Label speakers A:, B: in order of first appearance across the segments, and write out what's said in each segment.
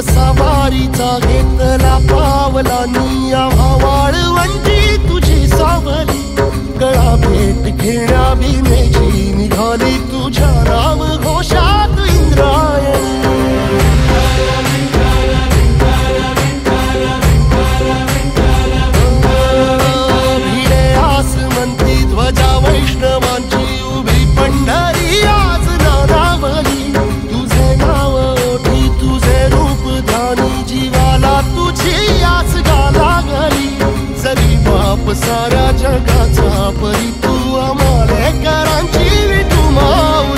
A: सवारीचा घेतला पावलांनी आम्हा वाळवंटी तुझी सावली गळा भेट घेण्या भीमेची निघाली तुझ्या राम घोषात इंद्रायणी भिडे आसमंती ध्वजा वैष्णवांची उभी पंढरी आज नादावली तुझे नाव ओठी तुझे रूप ध्यानी जीवाला तुझी आस गाला गली जरी बाप साऱ्या जगाचा परी तू आमालेकरांची विठू माऊली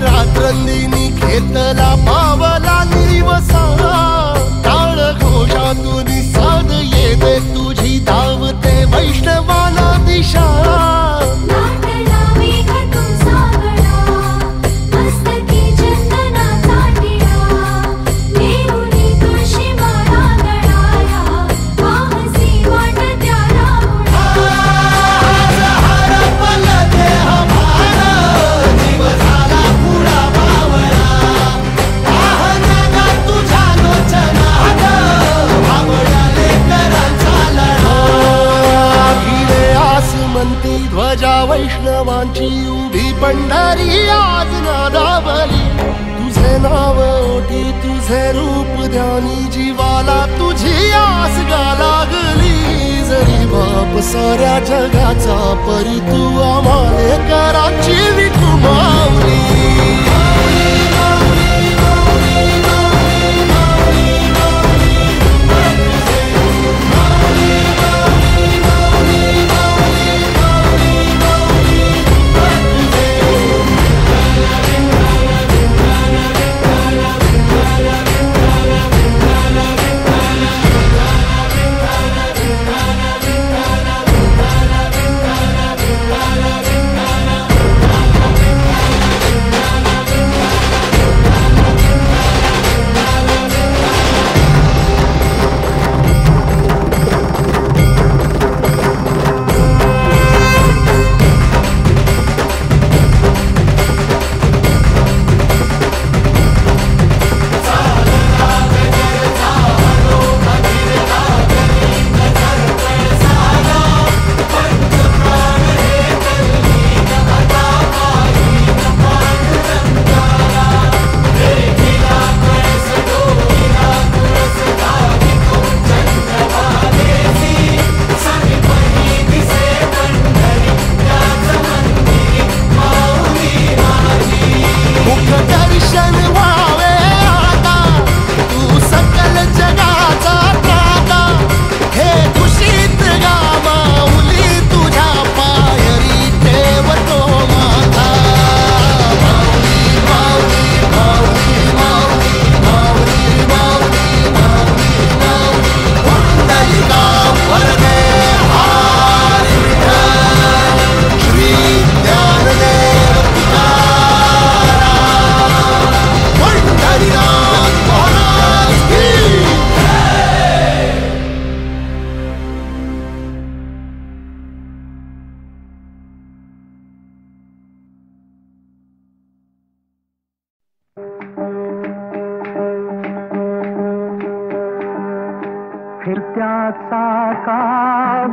A: रात्रंदिनी घेतला पावला निवसा टाळ घोषातून साध येते तुझी धावते वैष्णवाला दिशा ध्वजा वैष्णवांची उभी पंढरी आज नादावली तुझे नाव ओठी तुझे रूप ध्यानी जीवाला तुझी आस गा लागली जरी बाप साऱ्या जगाचा परी तू आमालेकरांची विठू माऊली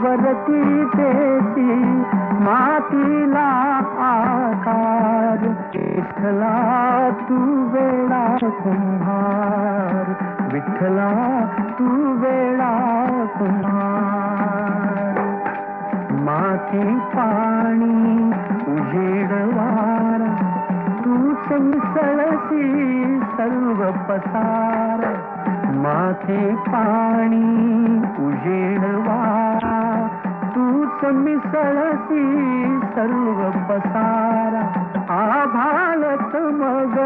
B: वरती देशी मातीला आकार विठ्ठला तू वेळा कुंभार विठ्ठला तू वेळा कुंभार माती पाणी उजेड वारा तूच मिसळसी सर्व पसार माती पाणी उजेड वारा तूच मिसळसी सर्व पसारा आभाळच मग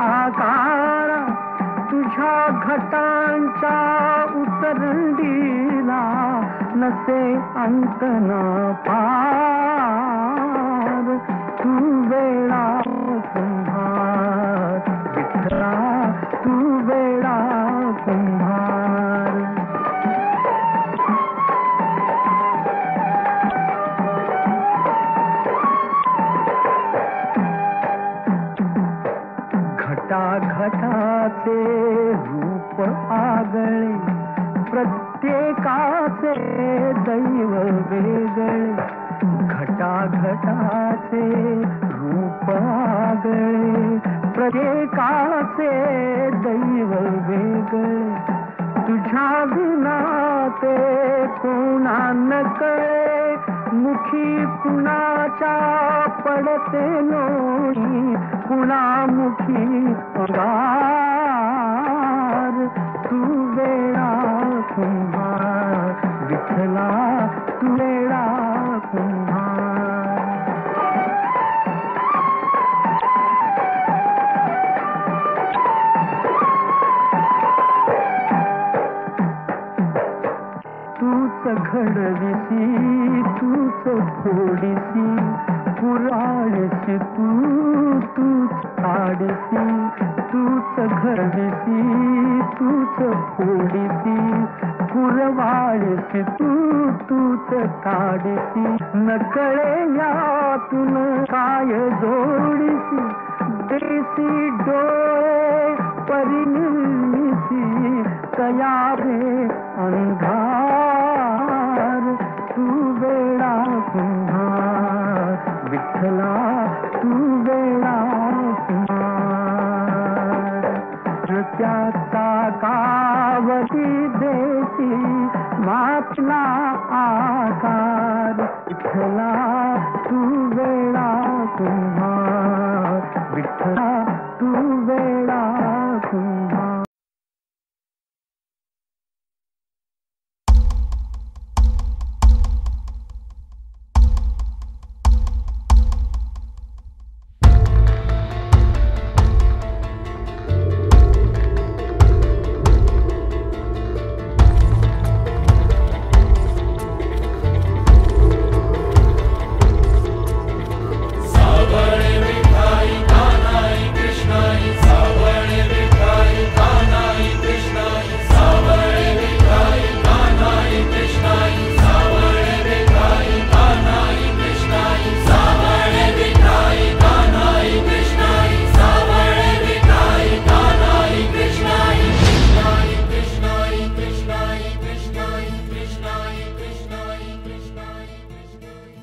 B: आकारा तुझ्या घटांच्या उतरंडीला नसे अंत न पार तू वेळा कुंभार विठ्ठला तू वेळा कुंभार घटाघटाचे रूप आगळे प्रत्येकाचे दैव वेगळे घटाघटाचे रूप आगळे प्रत्येकाचे दैव वेगळे तुझ्या विना ते कोणा न कळे मुखी कुणाच्या पडते लोणी कुणामुखी पगार तू वेळा कुंभार विठ्ठला तू वेळा कुंभार तूच घडविसी तूच फोडिसी पुराळशी तूच काढिसी तूच घडविसी तूच फोडिसी पुरवाळशी तूच काढिसी नकळे यातून काय जोडिसी देसी डोळे परिनिमिसी तयारे अंधार तू वेळा कुंभार विठ्ठला तू वेळा कुंभार त्याचा कावती देसी मापला आकार विठ्ठला तू वेळा कुंभार विठ्ठला तू वेळा कुंभार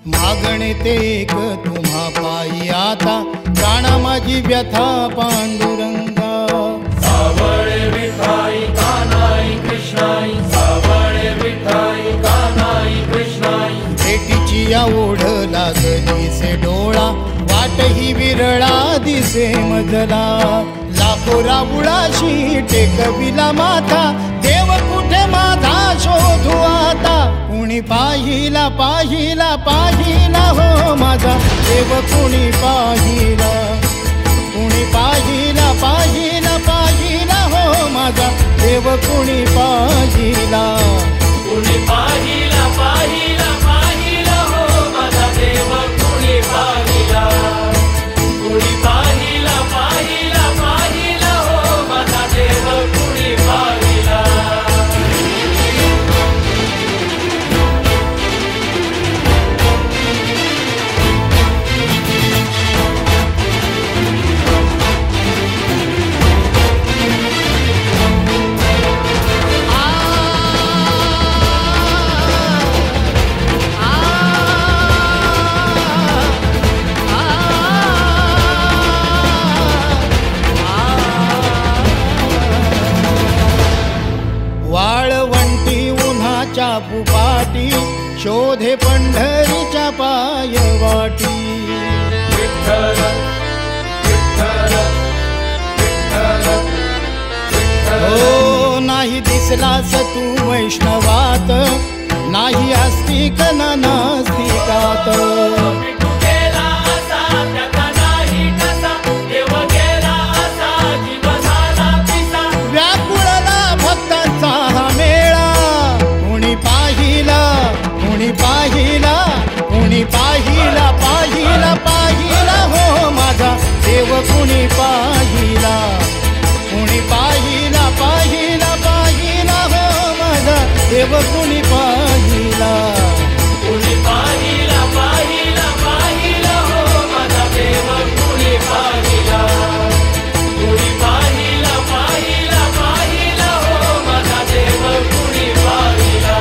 C: मागणे ते एक तुम्हा पायी आता जाणा माझी व्यथा पांडुरंगा
D: सावळे विठाई कानाई कृष्णाई सावळे विठाई कानाई कृष्णाई
C: भेटीची या ओढ लागली से डोळा वाट ही विरळा दिसे मजला लाखो राऊळाशी टेकविला माथा देव कुठे माझा शोधू आता कुणी पाहिला पाहिला पाहिला हो माझा देव कुणी पाहिला कुणी पाहिला पाहिला पाहिला हो माझा देव कुणी पाहिला
D: कुणी पाहिला पाहिला पाहिला हो माझा देव कुणी पाहिला कुणी पाहिला पाहिला पाहिला हो माझा देव कुणी पाहिला
C: पुपाटी शोधे पंढरीच्या पायवाटी
D: विठ्ठल विठ्ठल विठ्ठल
C: हो नाही दिसलास तू वैष्णवात नाही आस्तिक ना नास्तिकात.
D: विठू गेला असा त्याचा नाही कसा, देव गेला असा जीव झाला पिसा.
C: व्याकुळला भक्तांचा हा मेळा, कुणी पाहिला कुणी पाहिला कुणी पाहिला पाहिला पाहिला हो माझा देव कुणी पाहिला. कुणी पाहिला पाहिला पाहिला हो माझा देव कुणी पाहिला.
D: कुणी पाहिला पाहिला पाहिला हो माझा देव कुणी पाहिला. कुणी पाहिला पाहिला पाहिला हो माझा देव कुणी पाहिला.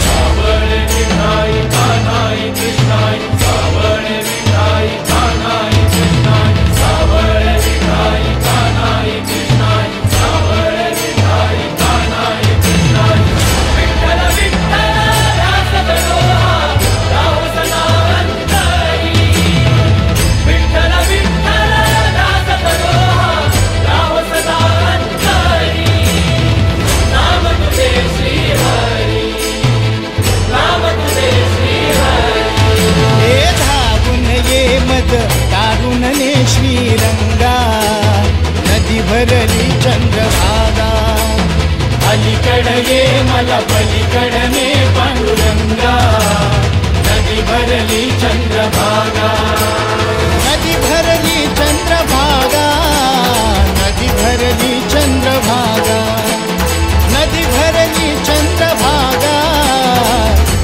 D: सावळ विठाई कान्हाई कृष्णाई, सावळ विठाई कान्हाई कृष्णाई, सावळ विठाई कान्हाई कृष्णाई, सावळ विठाई कान्हाई कृष्णाई. विठ्ठल विठ्ठल दास गणोहा राहो सदा अंतरी. विठ्ठल विठ्ठल दास गणोहा राहो सदा अंतरी. नाम तुझे श्री हरी, नाम तुझे श्री हरी.
C: हे धावून ये मद दारुणने श्रीरंगा, नदी भरली चंद्रभागा. अलीकड ये मला पलीकडने पांडुरंगा, नदी भरली चंद्रभागा. नदी भरली चंद्रभागा, नदी भरली चंद्रभागा, नदी भरली चंद्रभागा,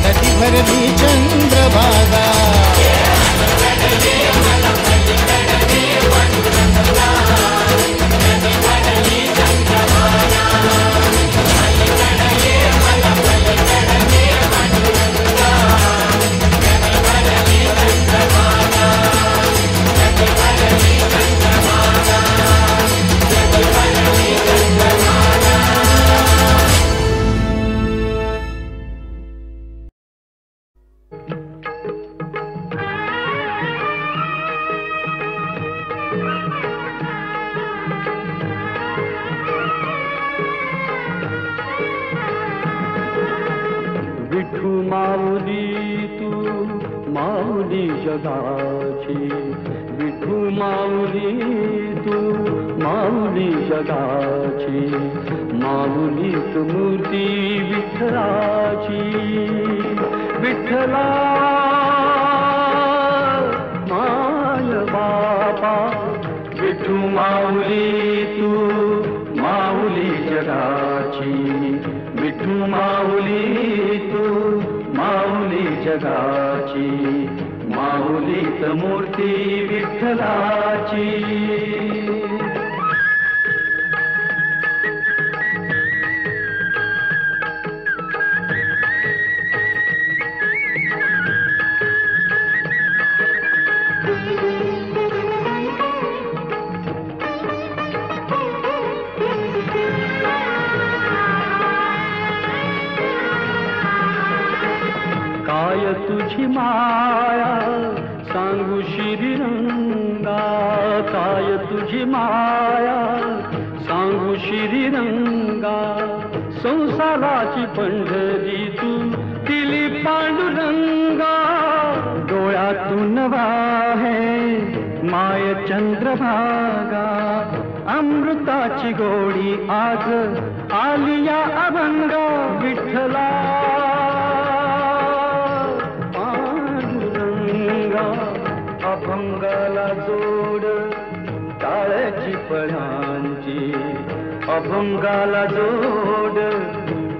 C: नदी भरली चंद्रभागा.
B: विठू माऊली तू माऊली जगाची, विठू माऊली तू माऊली जगाची. माऊलीत मूर्ती विठ्ठलाची, विठ्ठला माय बापा. विठू माऊली तू माऊली जगाची, विठू माऊली तू माऊली जगाची. माऊलीत मूर्ती विठ्ठलाची. काय तुझी माया सांगू श्रीरंगा, काय तुझी माया सांगू श्रीरंगा. संसाराची पंढरी तू दिली पांडुरंगा. डोळ्यातून वाहे माय चंद्रभागा, अमृताची गोडी आज आली या अभंगा. विठ्ठला अभंगाला जोड टाळ्याची पळांची, अभंगाला जोड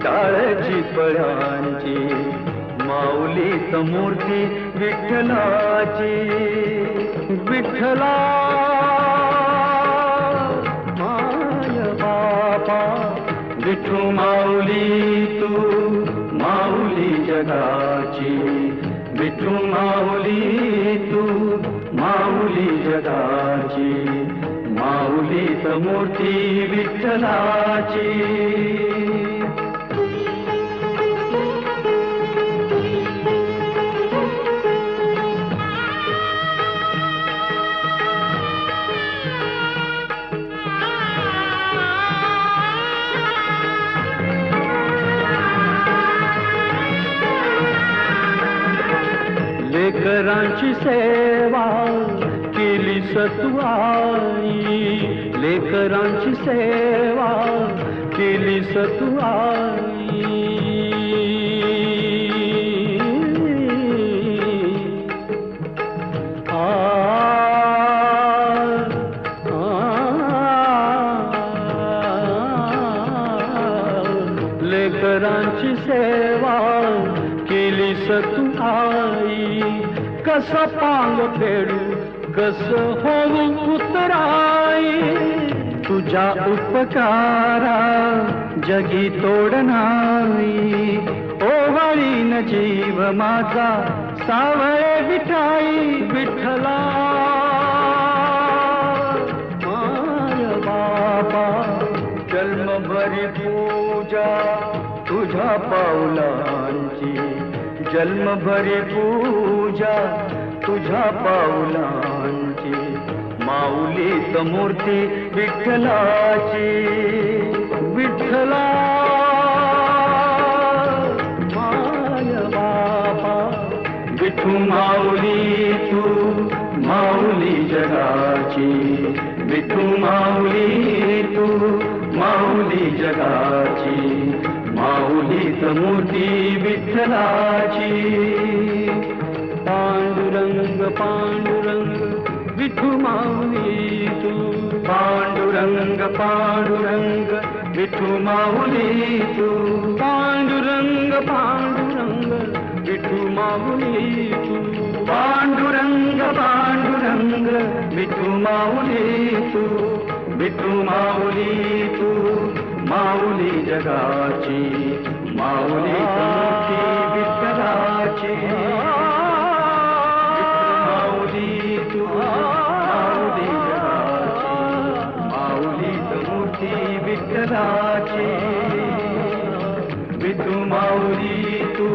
B: टाळ्याची पळांची. माऊलीत मूर्ती विठ्ठलाची, विठ्ठला माय बापा. विठू माऊली तू माऊली जगाची, विठू माऊली तू माऊली जगाची. माऊलीत मूर्ती विठ्ठलाची. लेकरांची सेवा केली सतुआई, लेकरांची सेवा केली सतुआई. लेकरांची सेवा केली सतुआई. कसं पांग फेडू कसं होऊ उतराई, तुझ्या उपकारा जगी तोड नाही. ओवाळीन जीव माझा सावळे विठाई, विठ्ठला माय बाबा. जन्मभरी पूजा तुझ्या पावलांची, जन्मभरी पूजा तुझ्या पावलांची. माऊलीत मूर्ती विठ्ठलाची, विठ्ठला माय बाबा. विठू माऊली तू माऊली जगाची, विठू माऊली तू माऊली जगाची. माऊलीत मूर्ती विठ्ठलाची. पांडुरंग पांडुरंग विठू माऊली तू, पांडुरंग पांडुरंग विठू माऊली तू. पांडुरंग पांडुरंग विठू माऊली तू, पांडुरंग पांडुरंग विठू माऊली तू. विठू माऊली तू माऊली जगाची, माऊली मूर्ती विठ्ठलाची. माऊली तू माऊली जगाची, माऊली मूर्ती विठ्ठलाची. विठू माऊली तू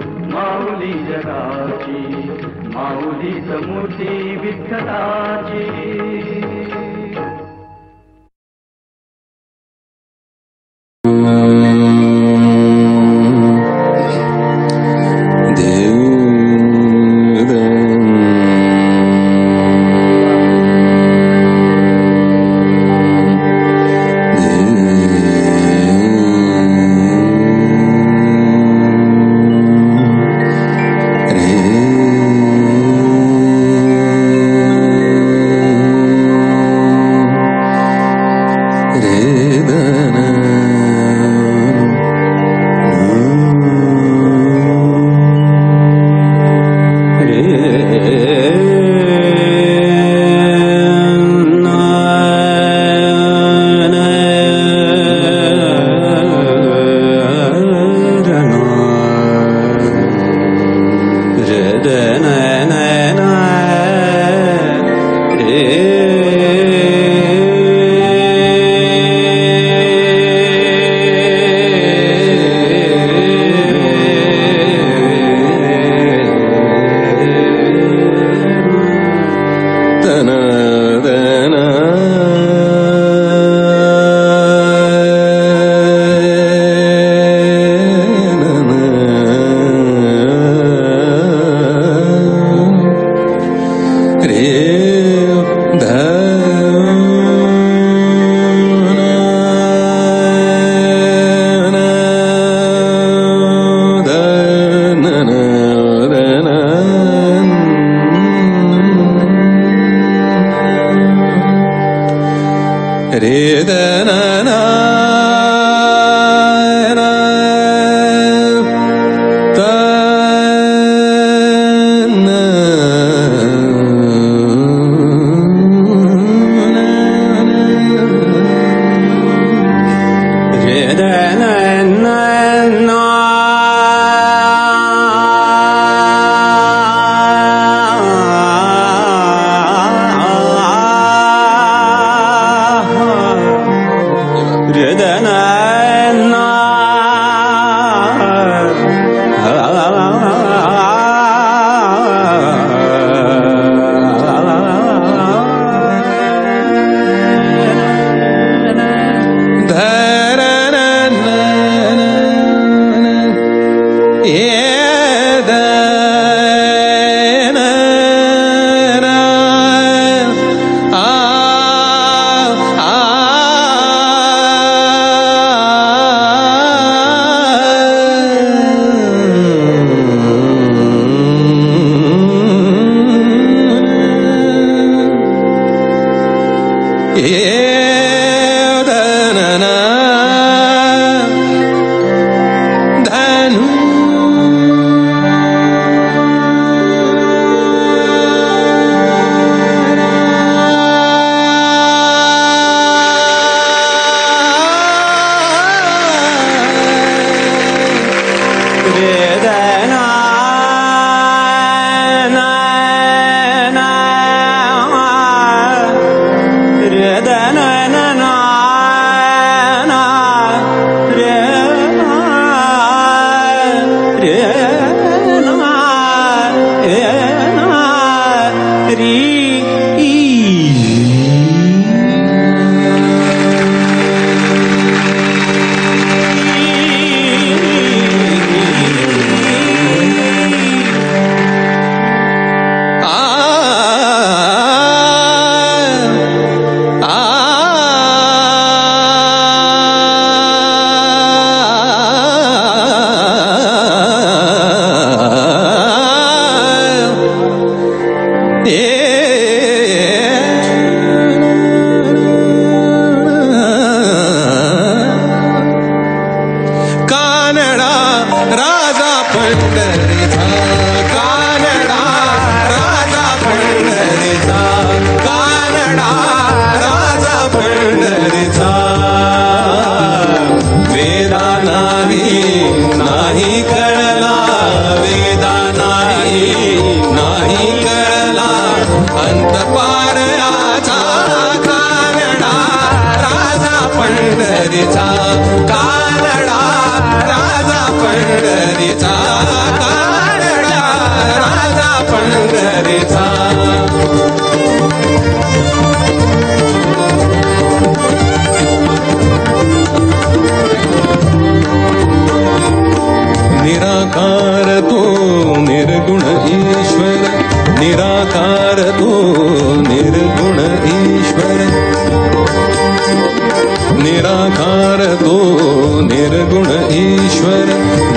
B: माऊली जगाची, माऊली मूर्ती विठ्ठलाची.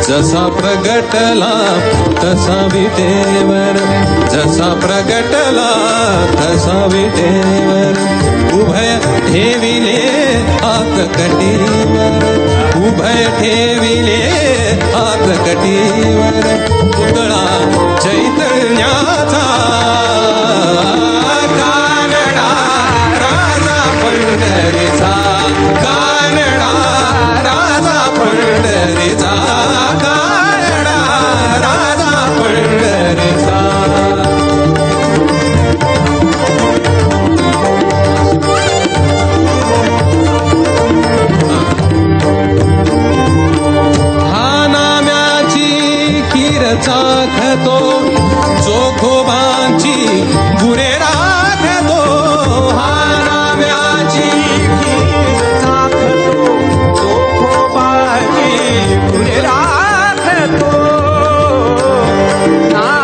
E: जसा प्रगटला तसा विटेवर, जसा प्रगटला तसा विटेवर, उभय ठेविले हात कटीवर, उभय ठेविले हात कटीवर, पुतळा चैतन्याचा कानडा राजा पंढरीचा, कानडा राजा पंढरीचा, कानडा राजा पंढरीचा. हा नाम्याची कीर चाखतो, चोखोबांची गुरे राखतो. हा नाम्याची कीर चाखतो, चोखोबांची गुरे राखतो. नामा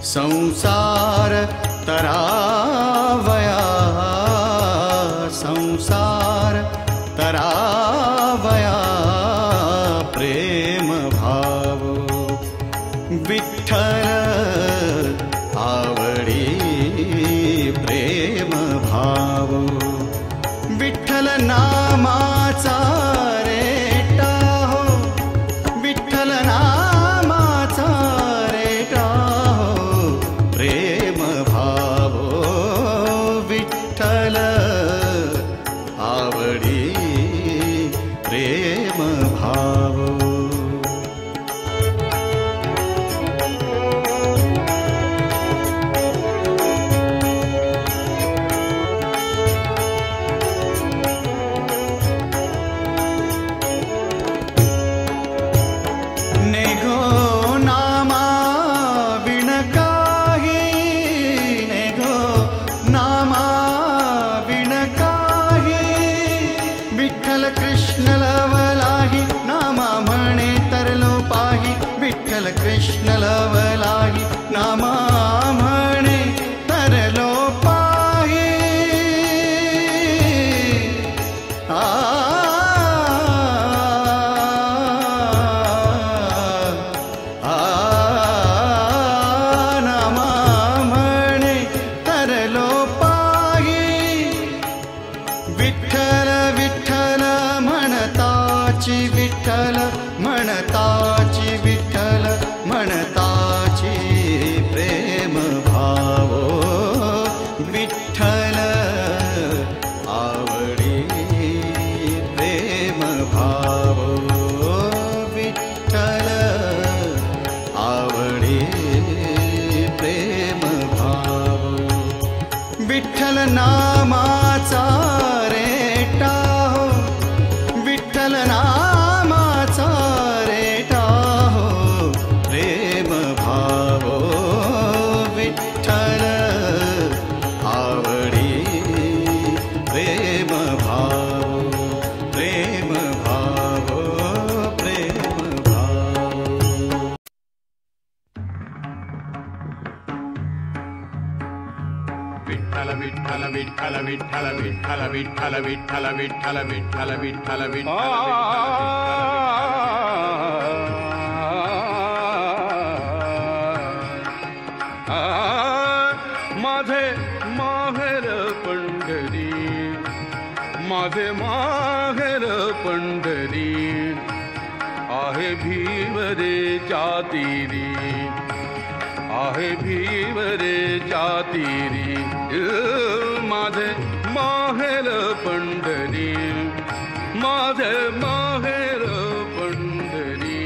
C: संसार तरावया, संसार तरावया प्रेम भाव विठ्ठल आवडी प्रेम भाव विठ्ठल नामाचा रेटा हो, विठ्ठल नामाचा रेटा हो प्रेम भाव विठ्ठल आवडी प्रेम भाव कृष्ण लवलाही नामा म्हणे तरलो पाही आ नामा म्हणे तरलो पाही विठ्ठल विठ्ठल म्हणताची विठ्ठल म्हणताची विठ्ठल म्हणताची प्रेम भाव विठ्ठल आवडी प्रेम भाव विठ्ठल आवडी प्रेम भाव विठ्ठल नामाचा रेटा हो, विठ्ठल नामाचा रेटा हो प्रेम भाव विठ्ठल आवडी प्रेम भाव प्रेम भाव प्रेम भाव
F: विठ्ठल विठ्ठल विठ्ठल विठ्ठल विठ्ठल विठ्ठल विठ्ठल विठ्ठल विठ्ठल विठ्ठल
G: माझे माहेर पंढरी, माझे माहेर पंढरी आहे भीवरेच्या तीरी, आहे भीवरेच्या तीरी माझे माहेर पंढरी, माझे माहेर पंढरी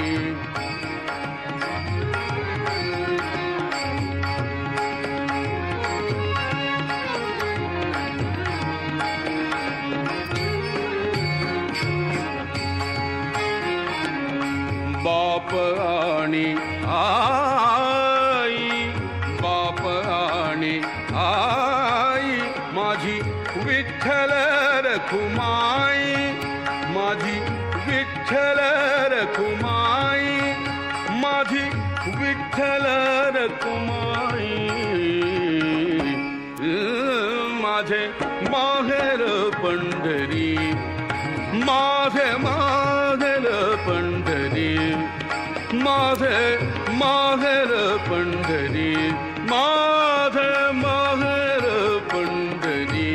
G: बाप आणि आई, बाप आणि आई माझी विठ्ठल रखुमाई, माझी विठ्ठल रखुमाई, माझी विठ्ठल रखुमाई माझे माहेर पंढरी, माझे माहेर पंढरी, माझे माहेर पंढरी, माझे माहेर पंढरी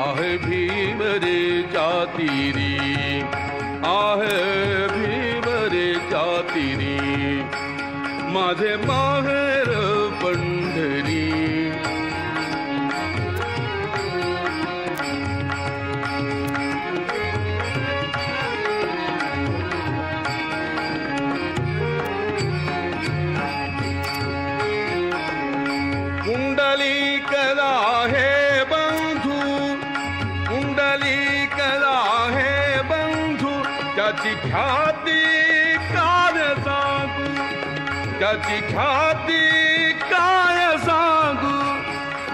G: आहे भीवरेच्या तीरी, आहे भीवरेच्या तीरी माझे माहेर पंढरी कुंडलिक आहे बंधू, कुंडलिक आहे बंधू त्याची ख्याती काय सांगू, त्याची ख्याती काय सांगू,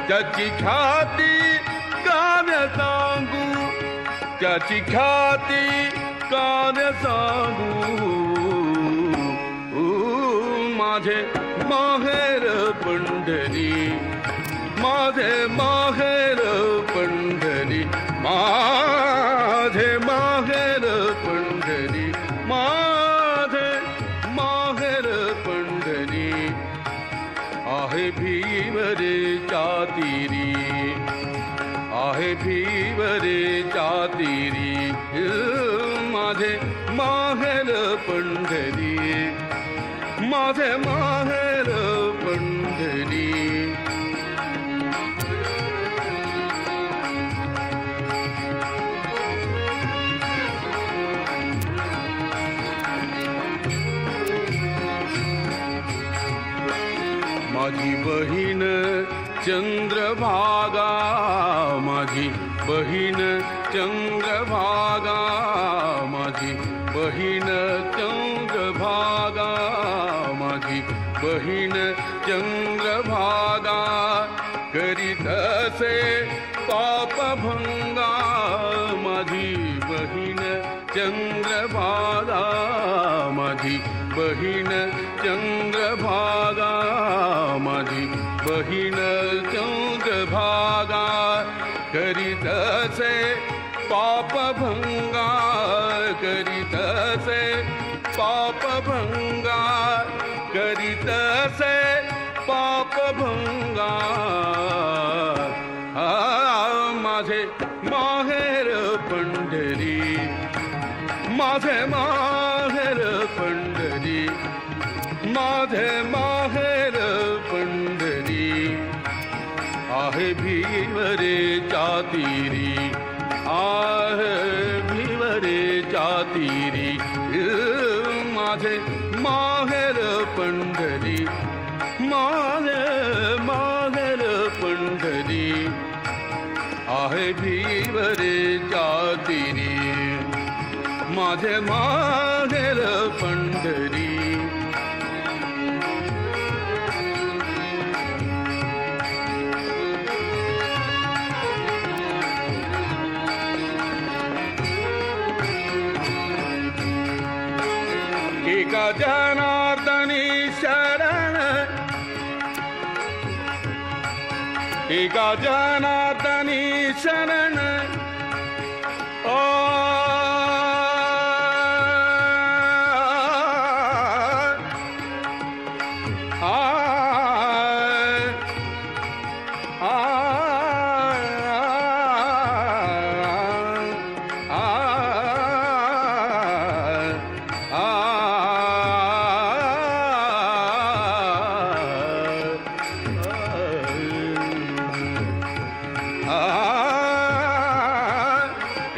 G: त्याची ख्याती काय सांगू, त्याची ख्याती काय सांगू माझे माहेर पंढरी, माझे माहेर पंढरी, माझे माहेर पंढरी, माझे माहेर पंढरी. आहे भीवरेच्या तीरी, आहे भीवरेच्या तीरी, माझे माहेर पंढरी, माझे माहेर पंढरी. माझी बहीण चंद्रभागा, माझी बहीण चंद्रभागा, माझी बहीण चंद्रभागा, माझी बहीण चंद्रभागा. करीत असे पापभंगा, माझी बहीण चंद्रभागा, माझी बहीण चंद्रभागा, माझी बहीण चंद्रभागा. करीत असे पापभंगा, करीत असे पापभंगा, करीत असे पापभंगा. माझे माहेर पंढरी, माझे माहेर पंढरी, माझे माहेर पंढरी. आहे भीवरेच्या तीरी, आहे भीवरेच्या तीरी, माझे माहेर पंढरी, माझे माहेर पंढरी. आहे भीवरेच्या तीरी, माझे माहेर पंढरी. एका जनार्दनी शरण, एका जनार्दनी शरण.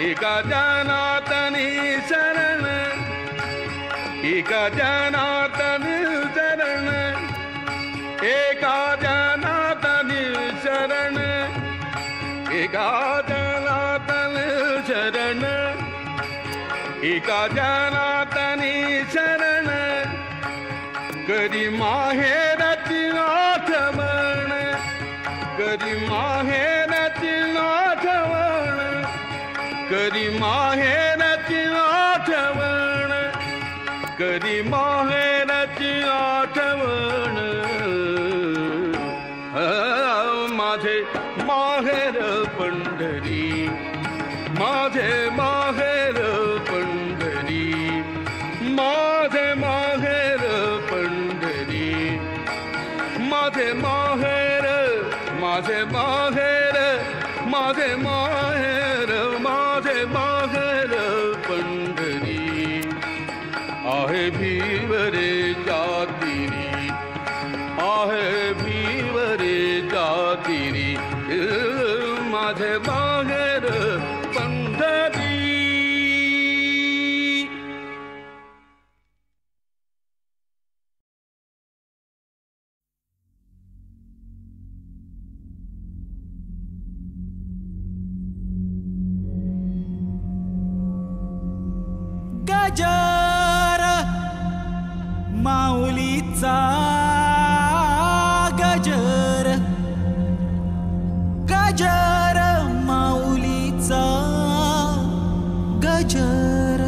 G: एका जनार्दनी शरण, एका जनार्दनी शरण, एका जनार्दनी शरण, एका जनार्दनी शरण, एका जनार्दनी शरण. करी माहेरची आठवण, करी माहेरची आठवण, करी माहेरची आठवण, करी माहेरची आठवण. माझे माहेर पंढरी, माझे माहेर पंढरी, माझे माहेर पंढरी, माझे माहेर, माझे माहेर, माझे माहेर, माझे माहेर पंढरी. आहे भीवरेच्या तीरी, आहे भीवरेच्या तीरी, माझे माहेर पंढरी.
H: गजर माऊलीचा गजर, गजर माऊलीचा गजर.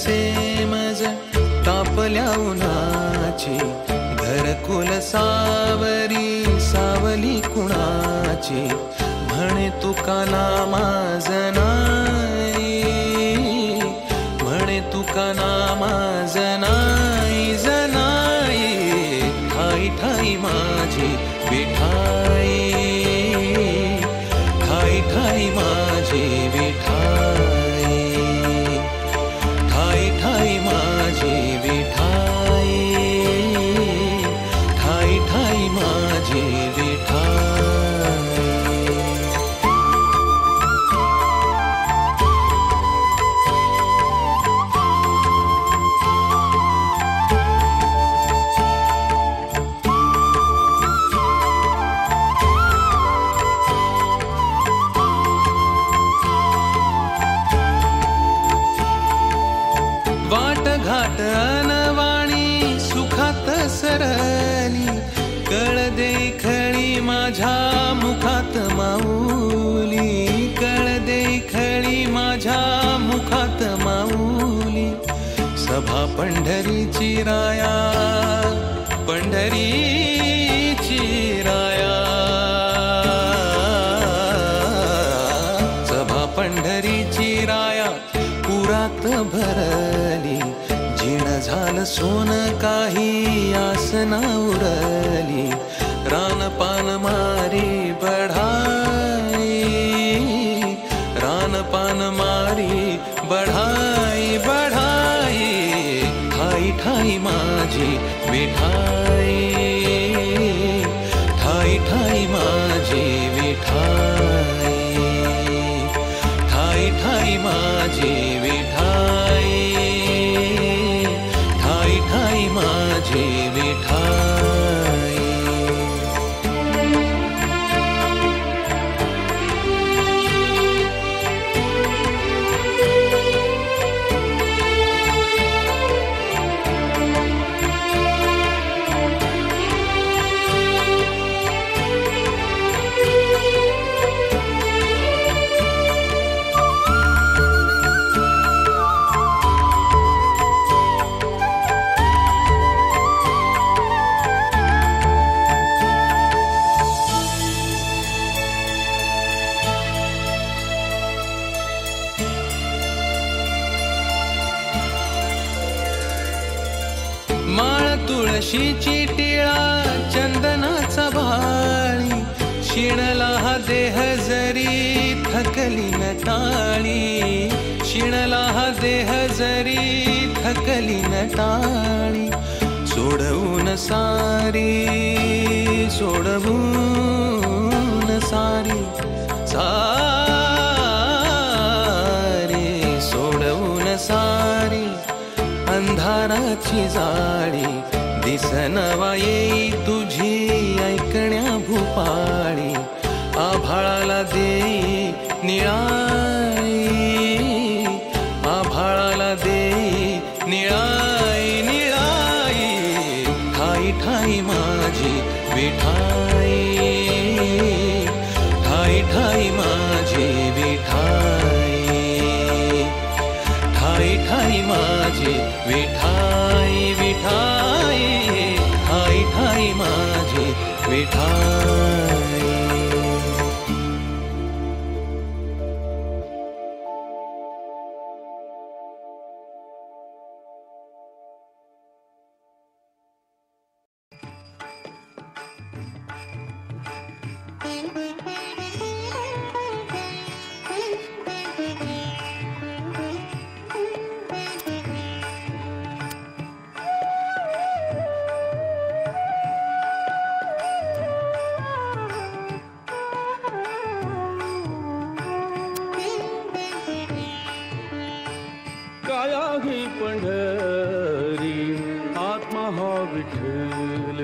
H: कसे मज तापल्या उन्हाची, घरकुल सावरी सावली कुणाची, म्हणे तुका नामाज नाही, म्हणे तुका नामाज नाही जनाई, ठाई ठाई माझी विठाई, ठाई ठाई माझी विठाई, ठाई ठाई माझी विठाई, ठाई ठाई माझी विठाई. वाट घाट अनवाणी सुखात सरली, कळ देखळी माझ्या मुखात माऊली, कळ देखळी माझ्या मुखात माऊली. सभा पंढरीची राया, पंढरीची राया, सभा पंढरीची राया पुरात भरली, जीण झालं सोन काही आसना उरली, रानपान मारी बढाई, रानपान मारी बढाई बढाई, ठाई ठाई माझी विठाई, ठाई ठाई माझी विठाई, ठाई ठाई माझी विठाई, ठाई ठाई माझी विठाई. माळ तुळशीची टिळा चंदनाचा भाळी, शिणला हा देह जरी थकली न टाळी, शिणला हा देह जरी थकली न टाळी. सोडवून सारी, सोडवून सारी, सारी सोडवून सारी, अंधाराची जाळी दिसनवा येई तुझी ऐकण्या भूपाळी, आभाळाला देई निळाई, आभाळाला देई निळाई निळाई, ठाई ठाई माझी विठाई, ठाई ठाई माझी विठाई, ठाई ठाई माझी विठाई, विठाई, ठाई ठाई माझी विठाई.
G: पंढरी आत्मा हा विठ्ठल,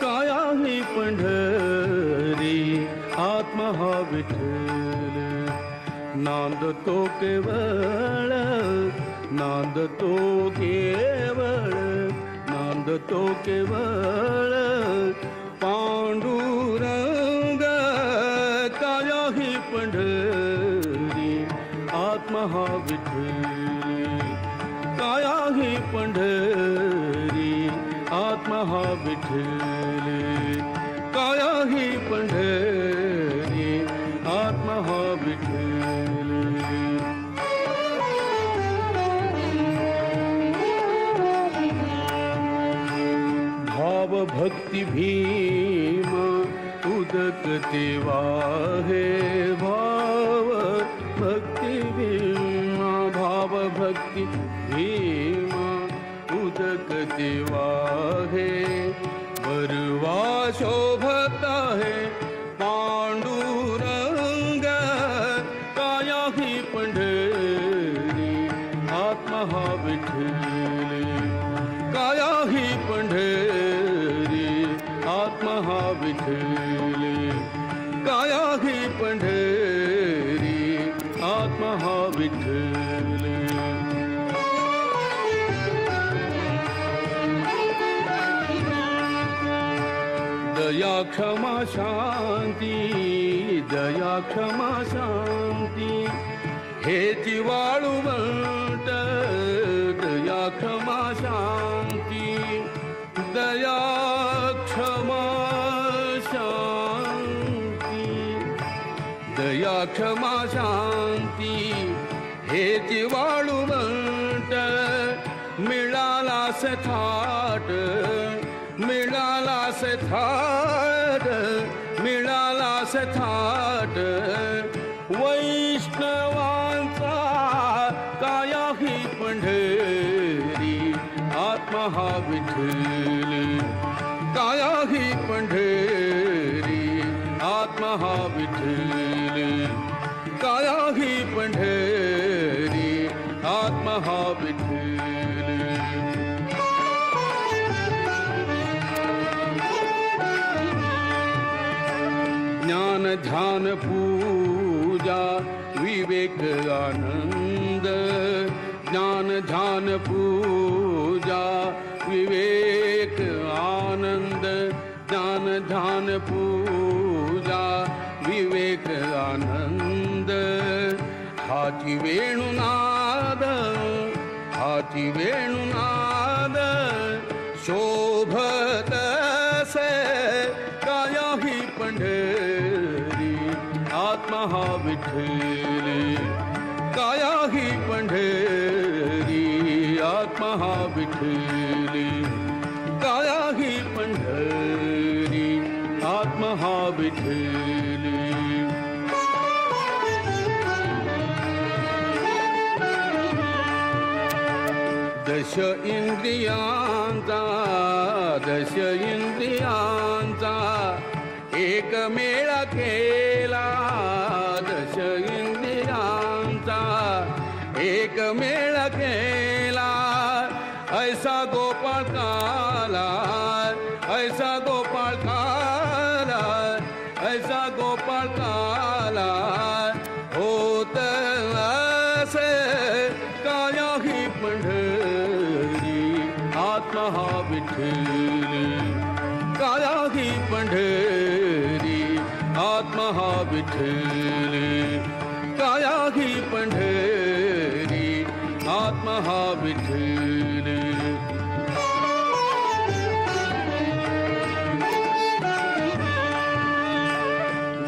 G: काया ही पंढरी आत्मा हा विठ्ठल. नांदतो केवळ, नांदतो केवळ, नांदतो केवळ पांडुरंग. काया ही पंढरी आत्मा हा विठ्ठल, उदकते वाहे भाव भक्ति भीमा भाव भक्ति भीमा उदकते वाहे बरवा शोभता है पांडुरंग काया ही पंढरी आत्मा हा विठ्ठल काया ही पंढरी आत्मा हा विठ्ठल काया ही पंढरी आत्मा हा विठ्ठल दया क्षमा शांती दया क्षमा शांती हेची वाळुवंट दया क्षमा शांती दया क्षमा शांती दया क्षमा शांती हेची वाळुवंट मिळाला थाट मिळाला थाट मिळाला थाट वैष्णवांचा काया ही पंढरी आत्मा हा विठ्ठल काया ही पंढरी आत्मा हा विठ्ठल काया ही पंढरी आत्मा हा विठ्ठल ज्ञान ध्यान पूजा विवेक आनंद ज्ञान ध्यान पूजा विवेक आनंद ज्ञान ध्यान पूजा विवेक आनंद हाची वेणुनाद हाची वेणुनाद शोभत से काया ही पंढरी आत्मा हा विठ्ठल काया ही पंढरी आत्मा हा विठ्ठल काया ही पंढरी आत्मा हा विठ्ठल दश इंद्रियांचा दश इंद्रियांचा एक मेळा केला दश इंद्रियांचा एक मेळा केला ऐसा गोपाळ काला ऐसा गोपाळ काला ऐसा गोपाळ काला होत असे काया ही पंढरी आत्मा हा विठ्ठल काया ही पंढरी आत्मा हा विठ्ठल काया ही पंढरी आत्मा हा विठ्ठल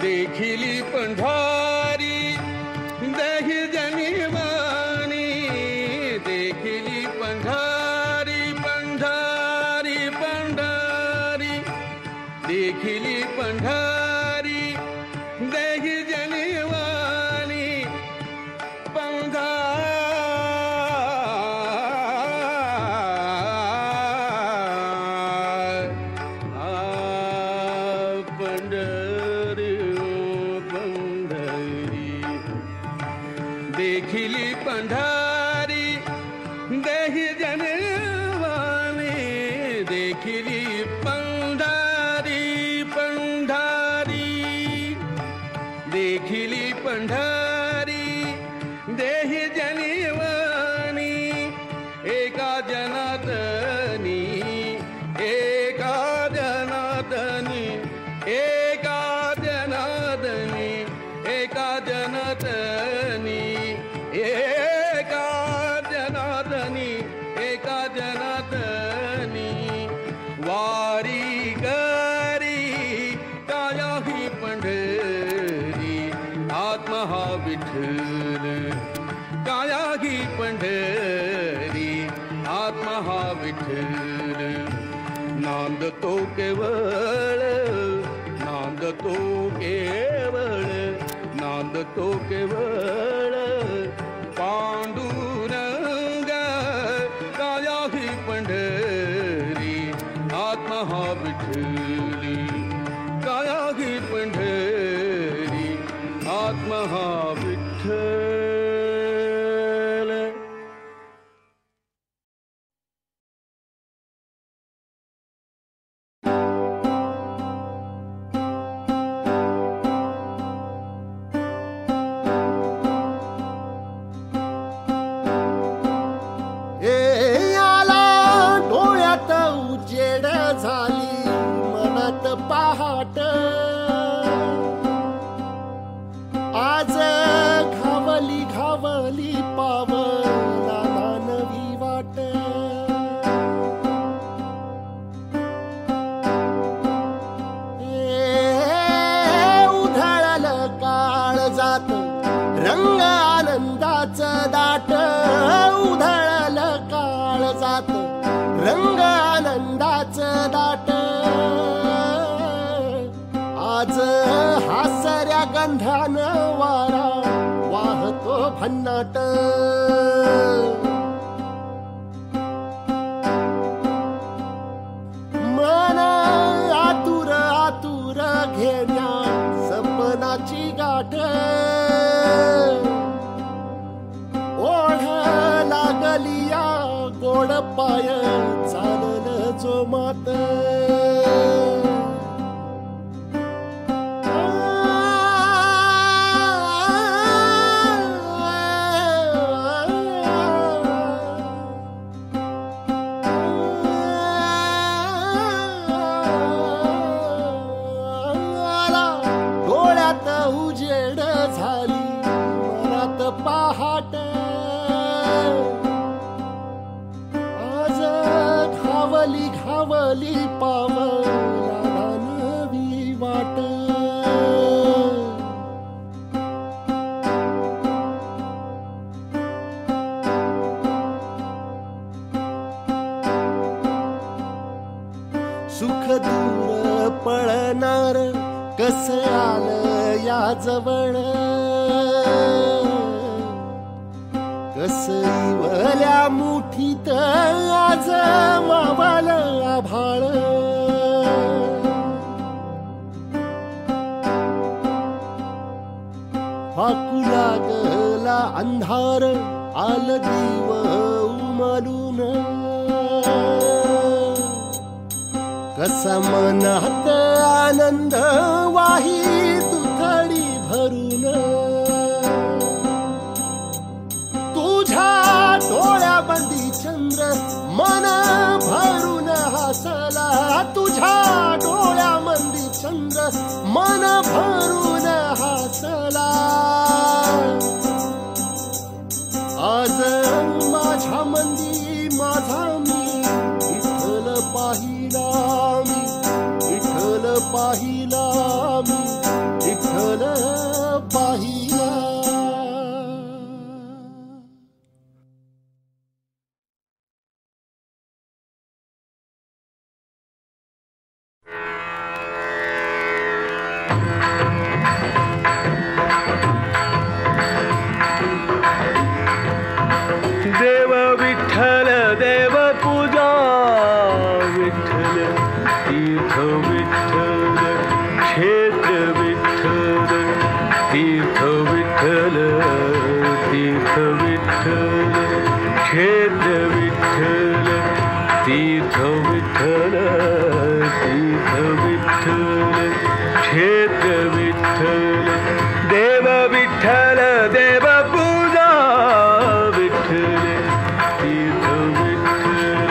G: देखिली पंढरी देहि जनिवानी देखिली पंढरी पंढरी पंढरी देखिली पंढरी देहि जनिवानी पंढरी पंढरी देखिली पंढरी देहि जनवानी देखिली पंढरी पंढरी देखिली पंढरी देहि जनवानी एका जनातनी एका जनातनी एका जनातनी एका जनातनी एका जनातनी एका जनातनी वारी करी काया ही पंढरी आत्मा हा विठ्ठल काया ही पंढरी आत्मा हा विठ्ठल नांदतो केवळ नांद नांदतो केवळ नांदतो केवळ पांडुरंग काया ही पंढरी आत्मा हा विठ्ठली काया ही पंढरी आत्मा हा विठ्ठल.
A: आज घावली घावली पावला नवी वाट. उधळलं काळ जात रंग आनंदाचं दाट. उधळलं काळ जात रंग आनंदाचं दाट. आज हासऱ्या गंधानं वारा वाहतो भन्नाट. मन आतुर आतुर घेण्या सपनाची गाठ. ओढ लागलिया गोड पाय चाललं जो मात. उजेड झाली मनात पहाट. आज घावली घावली पावला नवी वाट. सुख दूर पळणार कस आलं या जवळ. कस इवल्या मुठीत आज मावलं आभाळ. फाकू लागला अंधार आलं दिव उमलून. कसा मनात आनंद वाही तुथडी भरून. तुझ्या डोळ्याबंदी चंद्र मन भरून हसला. तुझ्या डोळ्याबंदी चंद्र मन भरून हसला. आज माझ्या मंदी माझा मी विठ्ठल पाहिला. मी विठ्ठल पाहिला. मी विठ्ठल पाहिला.
G: देव विठ्ठल देव पूजा विठ्ठल तीर्थ विठ्ठल क्षेत्र विठ्ठल तीर्थ विठ्ठल तीर्थ विठ्ठल क्षेत्र विठ्ठल तीर्थ विठ्ठल तीर्थ विठ्ठल क्षेत्र विठ्ठल. देव विठ्ठल देव पूजा विठ्ठल तीर्थ विठ्ठल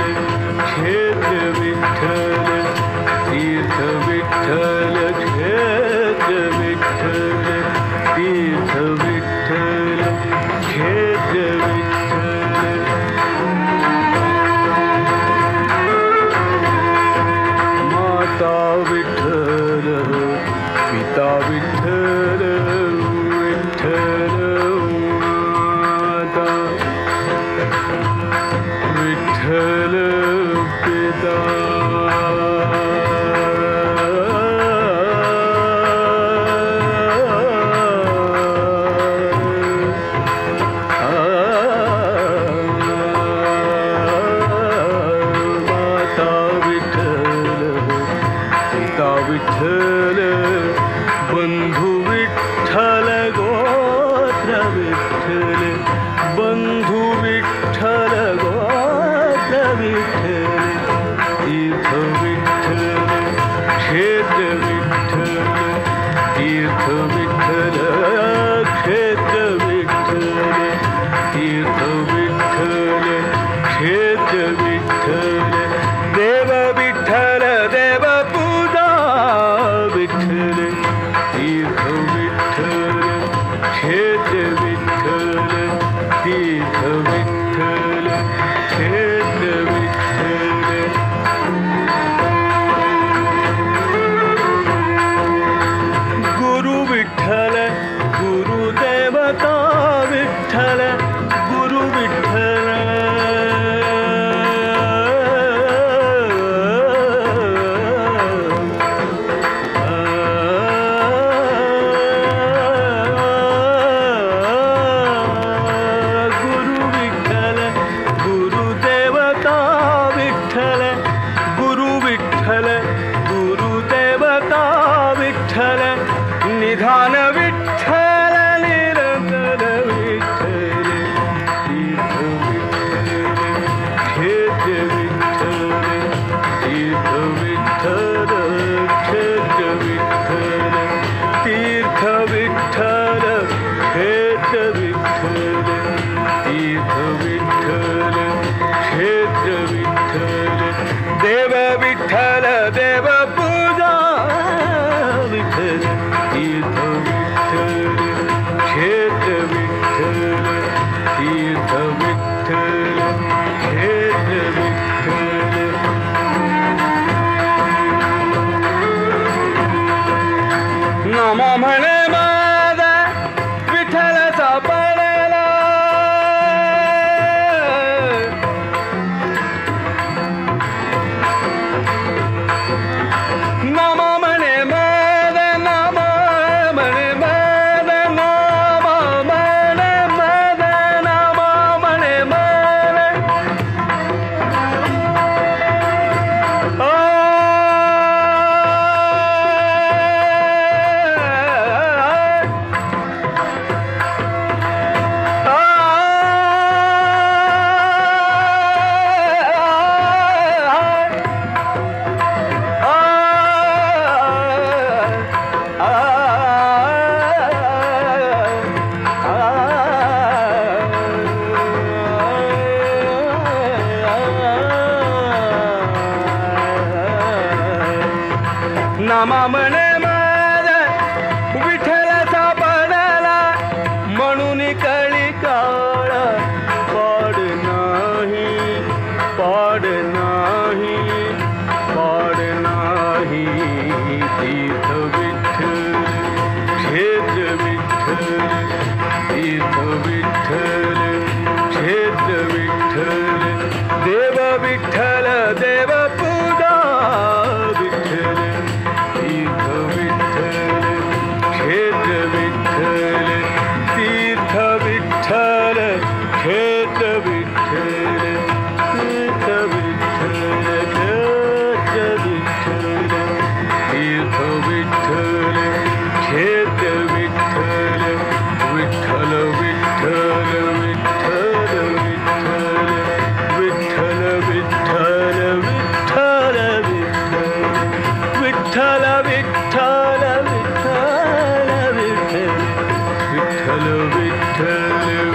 G: क्षेत्र विठ्ठल तीर्थ विठ्ठल क्षेत्र विठ्ठल तीर्थ विठ्ठल क्षेत्र विठ्ठल. माता विठ्ठल पिता विठ्ठल विठ्ठल माता विठ्ठल पिता विठ्ठल बंधू विठ्ठल गोत्र विठ्ठल बंधू विठ्ठल गोत्र विठ्ठल तीर्थ विठ्ठल क्षेत्र विठ्ठल तीर्थ विठ्ठल क्षेत्र विठ्ठल तीर्थ विठ्ठल क्षेत्र विठ्ठल देव विठ्ठल देव पूजा विठ्ठल तीर्थ विठ्ठल क्षेत्र विठ्ठल तीर्थ विठ्ठल क्षेत्र विठ्ठल गुरु विठ्ठल गुरुदेवता विठ्ठल गुरु विठ्ठल गुरु विठ्ठल गुरुदेवता विठ्ठल गुरु विठ्ठल गुरुदेवता विठ्ठल निधान विठ्ठल निरंतर विठ्ठल तीर्थ विठ्ठल क्षेत्र विठ्ठल तीर्थ विठ्ठल क्षेत्र विठ्ठल तीर्थ विठ्ठल क्षेत्र विठ्ठल तीर्थ विठ्ठल क्षेत्र विठ्ठल देव विठ्ठल देव पूजा विठ्ठल तीर्थ विठ्ठल क्षेत्र विठ्ठल तीर्थ विठ्ठल क्षेत्र विठ्ठल नाम म्हणे माझा विठ्ठलाचा पडला नाम म्हणे माझा नाम म्हणे माझा नाम म्हणे माझा नाम म्हणे माझा नामा म्हणे माझा विठ्ठलाचा पडला म्हणून कळी काळ पाड नाही पाड नाही पाड नाही तीर्थ विठ्ठल क्षेत्र विठ्ठल तीर्थ विठ्ठल क्षेत्र विठ्ठल देव विठ्ठल देव पूजा विठ्ठल तीर्थ विठ्ठल क्षेत्र विठ्ठल तीर्थ विठ्ठल क्षेत्र विठ्ठल तीर्थ विठ्ठल क्षेत्र विठ्ठल तीर्थ विठ्ठल क्षेत्र विठ्ठल विठ्ठल विठ्ठल विठ्ठल विठ्ठल विठ्ठल विठ्ठल विठ्ठल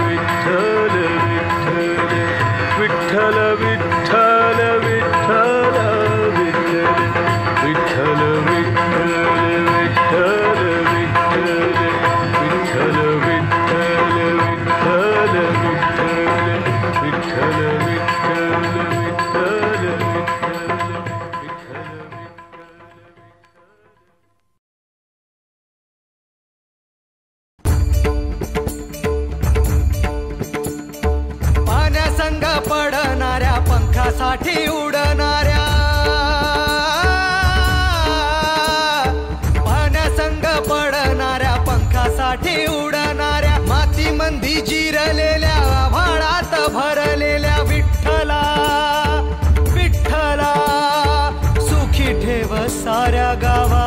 G: विठ्ठल विठ्ठल विठ्ठल विठ्ठल विठ्ठल विठ्ठल विठ्ठल विठ्ठल विठ्ठल विठ्ठल विठ्ठल
I: पाण्यासंग पडणाऱ्या पंखासाठी उडणाऱ्या पाण्यासंग पडणाऱ्या पंखासाठी उडणाऱ्या मातीमंदी जिरलेल्या आभाळात भरलेल्या विठ्ठला विठ्ठला सुखी ठेव साऱ्या गावा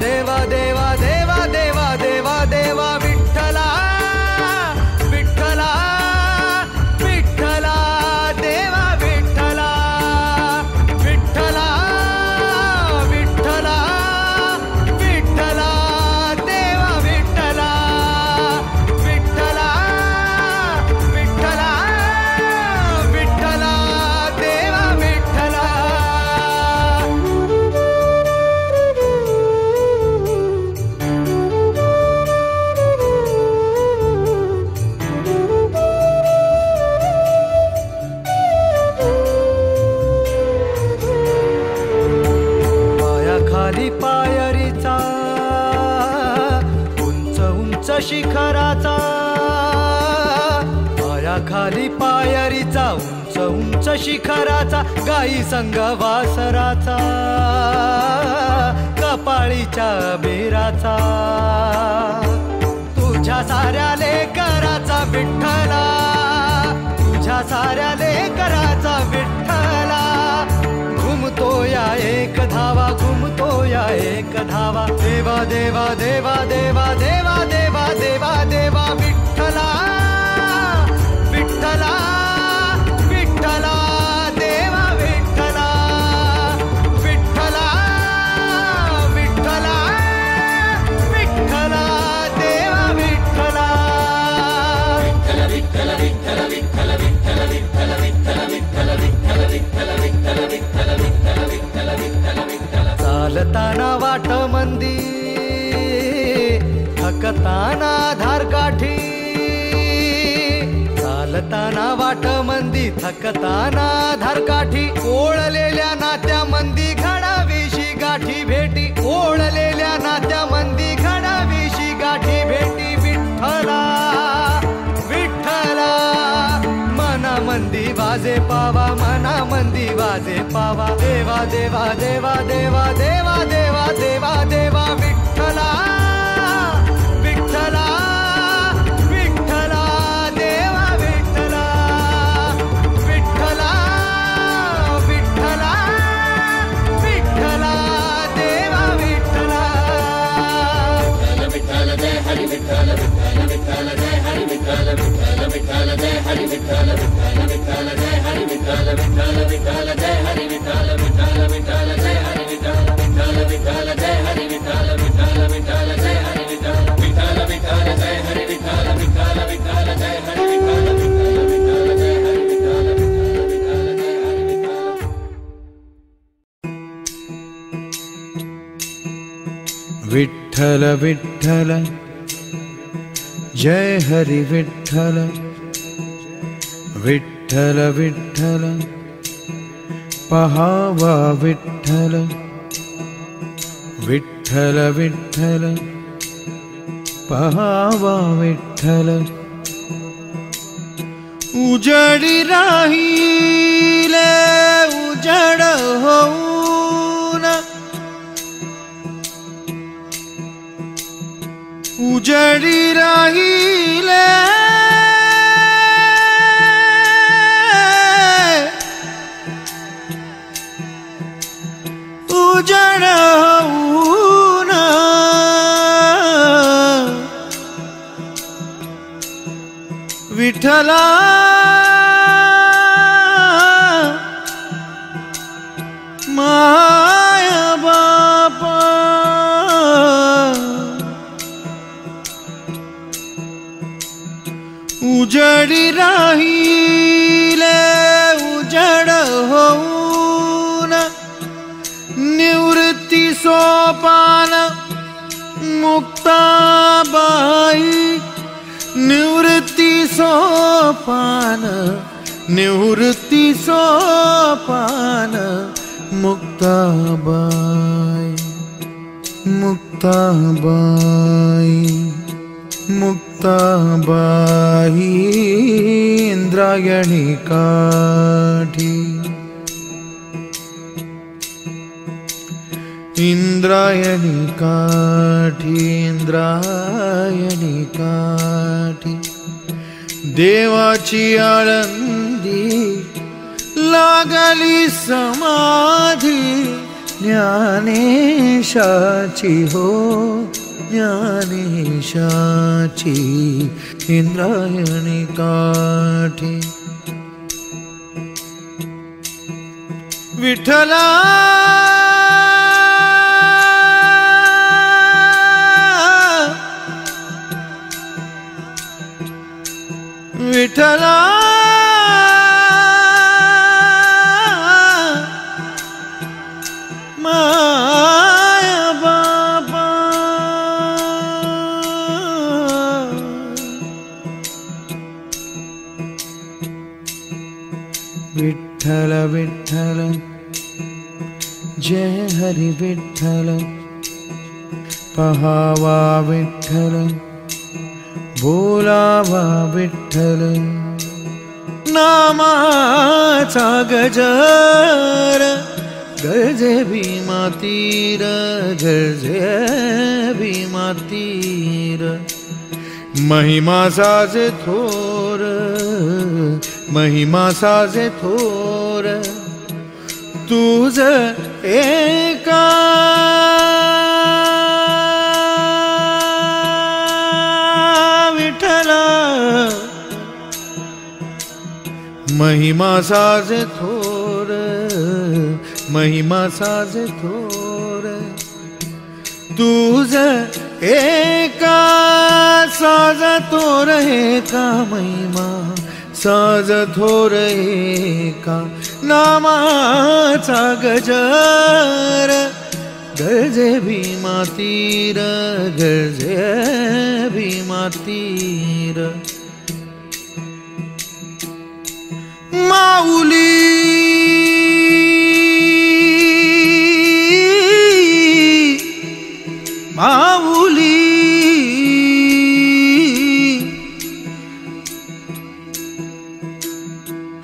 I: देवा देवा देवा देवा देवा देवा विठ्ठला विठ्ठला विठ्ठला देवा विठ्ठला विठ्ठला विठ्ठला विठ्ठला देवा विठ्ठला विठ्ठला विठ्ठला विठ्ठला देवा विठ्ठला. पायाखाली पायरीचा उंच उंच शिखराचा पायाखाली पायरीचा उंच उंच शिखराचा गाई संग वासराचा कपाळीच्या बेराचा तुझ्या साऱ्या लेकराचा विठ्ठला तुझ्या साऱ्या लेकराचा विठ्ठला घुमतो या एक धावा घुमतो या एक धावा देवा देवा देवा देवा देवा देवा देवा देवा विठ्ठला विठ्ठला विठ्ठला देवा विठ्ठला विठ्ठला विठ्ठला विठ्ठला देवा विठ्ठला विठ्ठल विठ्ठल विठ्ठल विठ्ठल विठ्ठल विठ्ठल विठ्ठल विठ्ठल विठ्ठल विठ्ठल विठ्ठल विठ्ठल विठ्ठल विठ्ठल विठ्ठल. चालताना वाट मंदी थकताना धारकाठी चालताना वाट मंदी थकताना धारकाठी ओळलेल्या नात्या मंदी घडावीशी गाठी भेटी ओळलेल्या नात्या मंदी घडावीशी गाठी भेटी विठ्ठला विठ्ठला मना मंदी वाजे पावा मना मंदी वाजे पावा देवा देवा देवा देवा देवा देवा देवा देवा विठ्ठला विठ्ठला विठ्ठला देवा विठ्ठला विठ्ठला विठ्ठला विठ्ठला देवा विठ्ठला विठ्ठल जय हरी विठ्ठल विठ्ठल विठ्ठल जय हरी विठ्ठल विठ्ठल विठ्ठल जय हरी विठ्ठल विठ्ठल विठ्ठल जय हरी विठ्ठल विठ्ठल विठ्ठल जय हरी विठ्ठल विठ्ठल विठ्ठल जय हरी विठ्ठल विठ्ठल विठ्ठल जय हरी विठ्ठल विठ्ठल विठ्ठल जय हरी विठ्ठल विठ्ठल विठ्ठल जय हरी विठ्ठल विठ्ठल विठ्ठल जय हरी विठ्ठल विठ्ठल विठ्ठल जय हरी विठ्ठल विठ्ठल विठ्ठल जय हरी
J: विठ्ठल विठ्ठल जय हरी विठ्ठल विठ्ठल विठ्ठल पहावा विठ्ठल विठ्ठल विठ्ठल पहावा विठ्ठल उजडी राहिले उजड होऊन उजडी राहिले उजड होऊन विठ्ठला माया बापा उजडी राहिले उजड होऊन निवृत्ती सोपान मुक्ताबाई निवृत्ती सोपान निवृत्ती सोपान मुक्ताबाई मुक्ताबाई मुक्ताबाई इंद्रायणी काठी इंद्रायणी काठी इंद्रायणी काठी देवाची आळंदी लागली समाधी ज्ञानेशाची हो ज्ञानेशाची इंद्रायणी काठी विठ्ठला विठ्ठला माया बाबा विठ्ठल विठ्ठल जय हरी विठ्ठल पहावा विठ्ठल बोलावा विठ्ठल नामाचा गजर गर्जे भीमा तीर गर्जे भीमा तीर महिमा साजे थोर महिमा साजे थोर तुझ एका विठ्ठला महिमा साजे थोर महिमा साजे थोर तुझ एका साज थोर एका महिमा साज थोर एका नामाचा गजर गर्जे भीमा तीर गर्जे भीमा तीर माऊली माऊली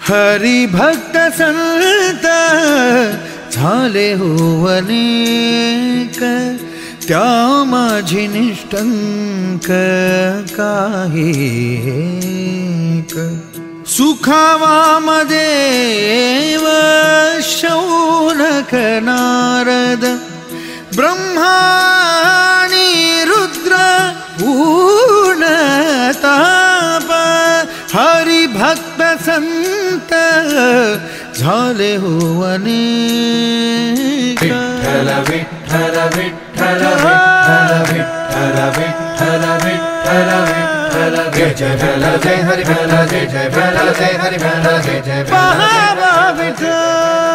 J: हरी भक्त संत झाले हो अनेक त्या माझी निष्ठंक काहेक सुखावामदेव शौनक नारद ब्रह्माणी रुद्र पूर्णताप हरि भक्त संत झाले हो अनेक
I: विठ्ठल विठ्ठल विठ्ठल विठ्ठल विठ्ठल विठ्ठल विठ्ठल जय जय भला जय हरि भला जय जय भला जय हरि भला जय जय
J: पहावा विठ्ठल